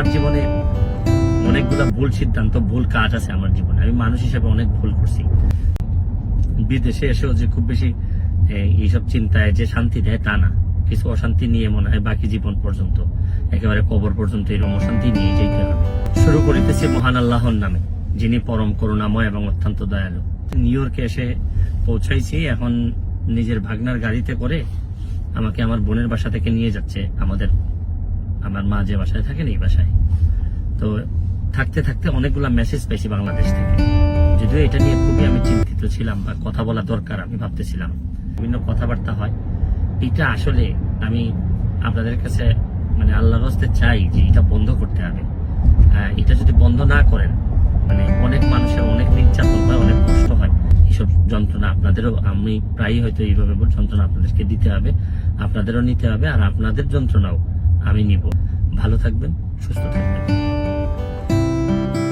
আমার জীবনে অনেকগুলা ভুল সিদ্ধান্ত, ভুল কাজ আছে আমার জীবনে। আমি মানুষ হিসেবে অনেক ভুল করছি। বিদেশে এসেও যে খুব বেশি এইসব চিন্তায় যে শান্তি দেয় তা না, কিছু অশান্তি নিয়ে মনে হয় বাকি জীবন পর্যন্ত, একেবারে কবর পর্যন্ত এরকম অশান্তি নিয়ে যেতে হবে। শুরু করিতেছি মহান আল্লাহর নামে, যিনি পরম করুণাময় এবং অত্যন্ত দয়ালু। নিউ ইয়র্কে এসে পৌঁছাইছি। এখন নিজের ভাগনার গাড়িতে করে আমাকে আমার বোনের বাসা থেকে নিয়ে যাচ্ছে আমার মা যে বাসায় থাকেন এই বাসায়। তো থাকতে থাকতে অনেকগুলা মেসেজ পেয়েছি বাংলাদেশ থেকে। যদিও এটা নিয়ে খুবই আমি চিন্তিত ছিলাম, বা কথা বলা দরকার আমি ভাবতেছিলাম। বিভিন্ন কথাবার্তা হয়, এটা আসলে আমি আপনাদের কাছে মানে আল্লাহর হস্তে চাই যে এটা বন্ধ করতে হবে। এটা যদি বন্ধ না করেন, মানে অনেক মানুষের অনেক নির্যাতন হয়, অনেক কষ্ট হয়। এইসব যন্ত্রণা আপনাদেরও, আমি প্রায়ই হয়তো এইভাবে যন্ত্রণা আপনাদেরকে দিতে হবে, আপনাদেরও নিতে হবে, আর আপনাদের যন্ত্রণাও আমি নিব। ভালো থাকবেন, সুস্থ থাকবেন।